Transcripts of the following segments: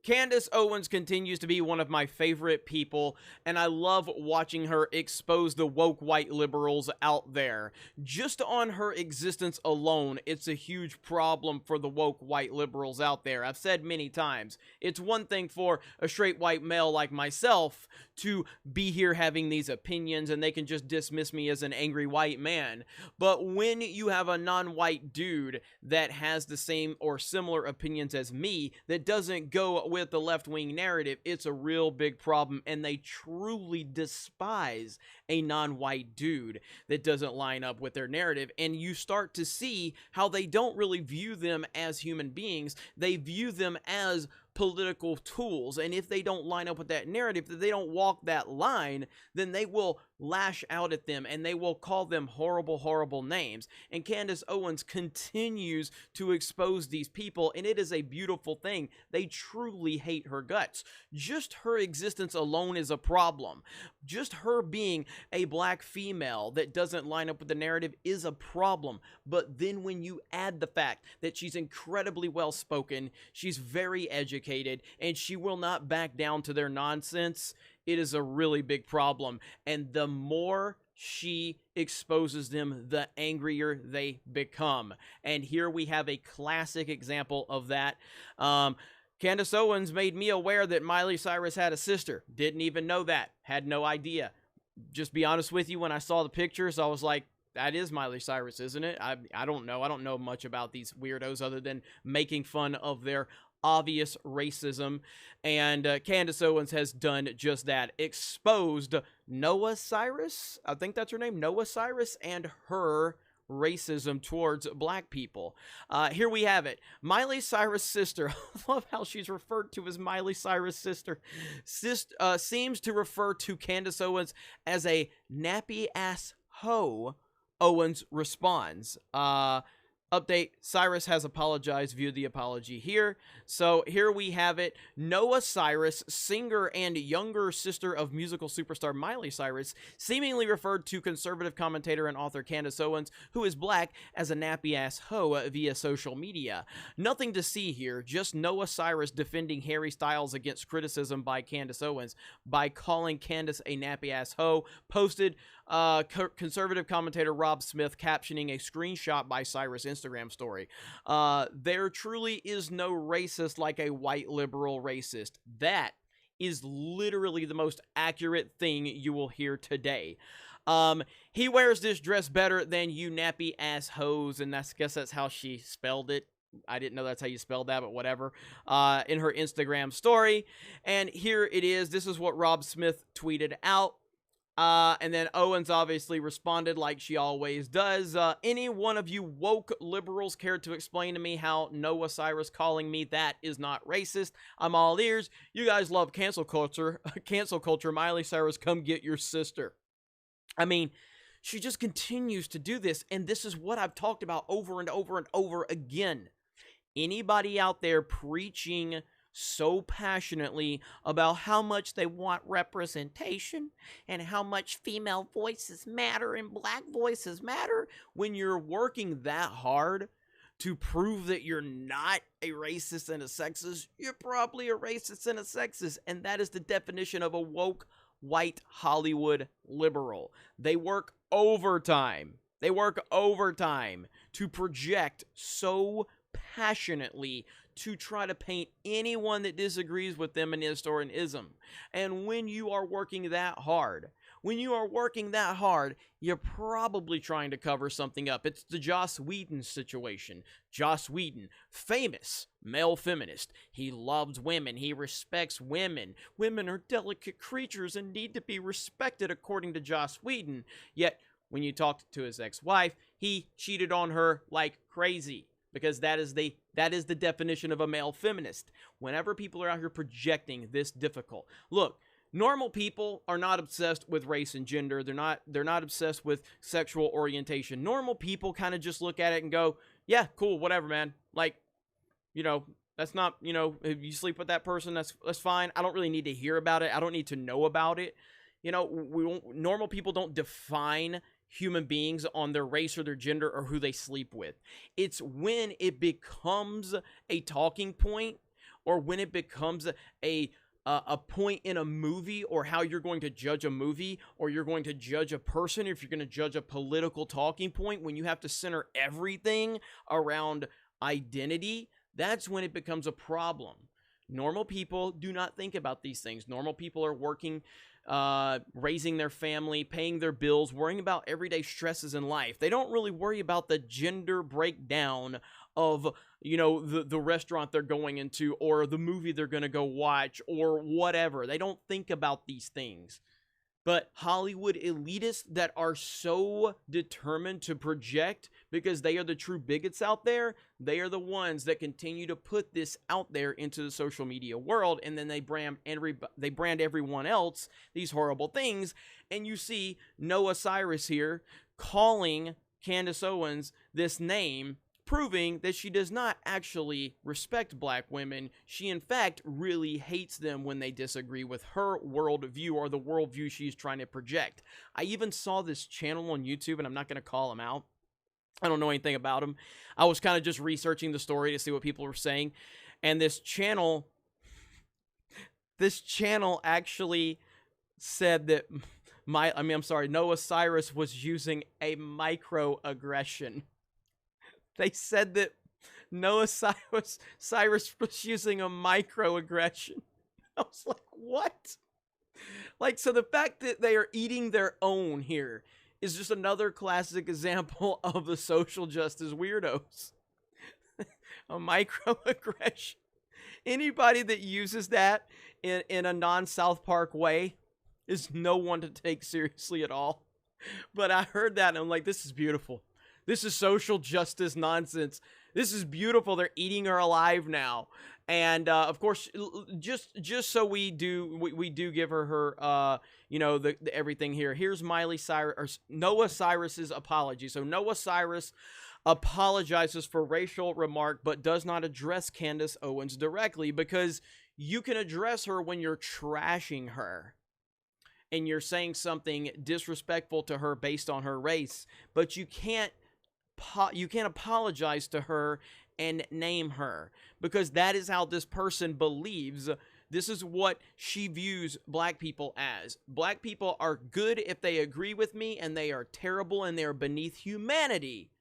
Candace Owens continues to be one of my favorite people, and I love watching her expose the woke white liberals out there. Just on her existence alone, it's a huge problem for the woke white liberals out there. I've said many times, it's one thing for a straight white male like myself to be here having these opinions, and they can just dismiss me as an angry white man. But when you have a non-white dude that has the same or similar opinions as me, that doesn't go with the left-wing narrative, it's a real big problem, and they truly despise a non-white dude that doesn't line up with their narrative. And you start to see how they don't really view them as human beings. They view them as political tools, and if they don't line up with that narrative, if they don't walk that line, then they will lash out at them and they will call them horrible names. And Candace Owens continues to expose these people, and it is a beautiful thing. They truly hate her guts. Just her existence alone is a problem. Just her being a black female that doesn't line up with the narrative is a problem. But then when you add the fact that she's incredibly well spoken, she's very educated, and she will not back down to their nonsense, it is a really big problem. And the more she exposes them, the angrier they become. And here we have a classic example of that. Candace Owens made me aware that Miley Cyrus had a sister. Didn't even know that. Had no idea. Just be honest with you, when I saw the pictures, I was like, that is Miley Cyrus, isn't it? I don't know. I don't know much about these weirdos other than making fun of their obvious racism. And Candace Owens has done just that. Exposed Noah Cyrus, I think that's her name, Noah Cyrus, and her racism towards black people. Here we have it. Miley Cyrus' sister, I love how she's referred to as Miley Cyrus' sister, seems to refer to Candace Owens as a nappy-ass hoe. Owens responds. Update, Cyrus has apologized. View the apology here. So here we have it. Noah Cyrus, singer and younger sister of musical superstar Miley Cyrus, seemingly referred to conservative commentator and author Candace Owens, who is black, as a nappy-ass hoe via social media. Nothing to see here, just Noah Cyrus defending Harry Styles against criticism by Candace Owens by calling Candace a nappy-ass hoe. Posted conservative commentator Rob Smith captioning a screenshot by Cyrus' Instagram story. There truly is no racist like a white liberal racist. That is literally the most accurate thing you will hear today. He wears this dress better than you nappy ass hoes, and I guess that's how she spelled it. I didn't know that's how you spelled that, but whatever. In her Instagram story. And here it is. This is what Rob Smith tweeted out. And then Owens obviously responded like she always does. Any one of you woke liberals care to explain to me how Noah Cyrus calling me that is not racist? I'm all ears. You guys love cancel culture. Cancel culture. Miley Cyrus, come get your sister. I mean, she just continues to do this. And this is what I've talked about over and over and over again. Anybody out there preaching so passionately about how much they want representation and how much female voices matter and black voices matter, when you're working that hard to prove that you're not a racist and a sexist, you're probably a racist and a sexist. And that is the definition of a woke white Hollywood liberal. They work overtime. They work overtime to project so passionately to try to paint anyone that disagrees with them an ist or an ism. And when you are working that hard, you're probably trying to cover something up. It's the Joss Whedon situation. Joss Whedon, famous male feminist. He loves women. He respects women. Women are delicate creatures and need to be respected according to Joss Whedon. Yet, when you talked to his ex-wife, he cheated on her like crazy. Because that is the definition of a male feminist. Whenever people are out here projecting this difficult. Look, normal people are not obsessed with race and gender. They're not obsessed with sexual orientation. Normal people kind of just look at it and go, yeah, cool, whatever, man. Like, you know, that's not, you know, if you sleep with that person, that's fine. I don't really need to hear about it. I don't need to know about it. You know, normal people don't define human beings on their race or their gender or who they sleep with. It's when it becomes a talking point or when it becomes a point in a movie, or how you're going to judge a movie, or you're going to judge a person, if you're going to judge a political talking point, when you have to center everything around identity, that's when it becomes a problem. Normal people do not think about these things. Normal people are working, raising their family, paying their bills, worrying about everyday stresses in life. They don't really worry about the gender breakdown of, you know, the restaurant they're going into, or the movie they're going to go watch, or whatever. They don't think about these things. But Hollywood elitists that are so determined to project, because they are the true bigots out there, they are the ones that continue to put this out there into the social media world, and then they brand everyone else these horrible things. And you see Noah Cyrus here calling Candace Owens this name, proving that she does not actually respect black women. She, in fact, really hates them when they disagree with her worldview, or the worldview she's trying to project. I even saw this channel on YouTube, and I'm not going to call him out. I don't know anything about him. I was kind of just researching the story to see what people were saying. And this channel actually said that Noah Cyrus was using a microaggression. They said that Noah Cyrus was using a microaggression. I was like, what? Like, so the fact that they are eating their own here is just another classic example of the social justice weirdos. A microaggression. Anybody that uses that in a non-South Park way is no one to take seriously at all. But I heard that and I'm like, this is beautiful. This is social justice nonsense. This is beautiful. They're eating her alive now. And, of course, just so we do give her you know, the everything here. Here's Noah Cyrus's apology. So Noah Cyrus apologizes for racial remark, but does not address Candace Owens directly, because you can address her when you're trashing her and you're saying something disrespectful to her based on her race, but you can't apologize to her and name her, because that is how this person believes. This is what she views black people as. Black people are good if they agree with me, and they are terrible and they are beneath humanity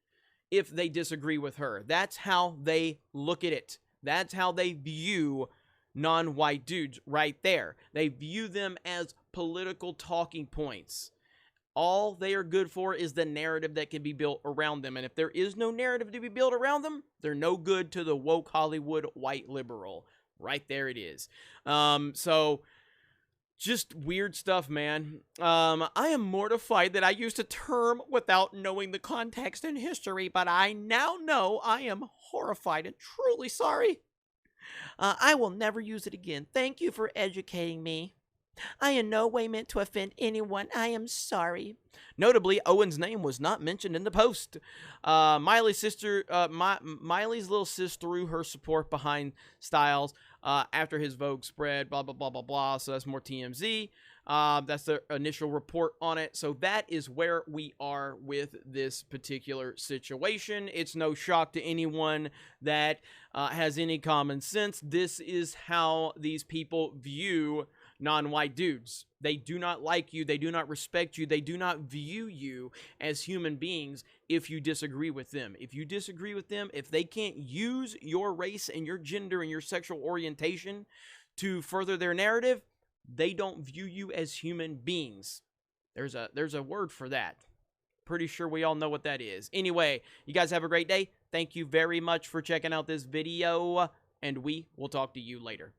if they disagree with her. That's how they look at it. That's how they view non-white dudes right there. They view them as political talking points. All they are good for is the narrative that can be built around them. And if there is no narrative to be built around them, they're no good to the woke Hollywood white liberal. Right there it is. So just weird stuff, man. I am mortified that I used a term without knowing the context and history, but I now know. I am horrified and truly sorry. I will never use it again. Thank you for educating me. I in no way meant to offend anyone. I am sorry. Notably, Owen's name was not mentioned in the post. Miley's little sis threw her support behind Styles after his Vogue spread, blah, blah, blah, blah, blah. So that's more TMZ. That's the initial report on it. So that is where we are with this particular situation. It's no shock to anyone that has any common sense. This is how these people view non-white dudes. They do not like you. They do not respect you. They do not view you as human beings if you disagree with them. If you disagree with them, if they can't use your race and your gender and your sexual orientation to further their narrative, they don't view you as human beings. There's a word for that. Pretty sure we all know what that is. Anyway, you guys have a great day. Thank you very much for checking out this video, and we will talk to you later.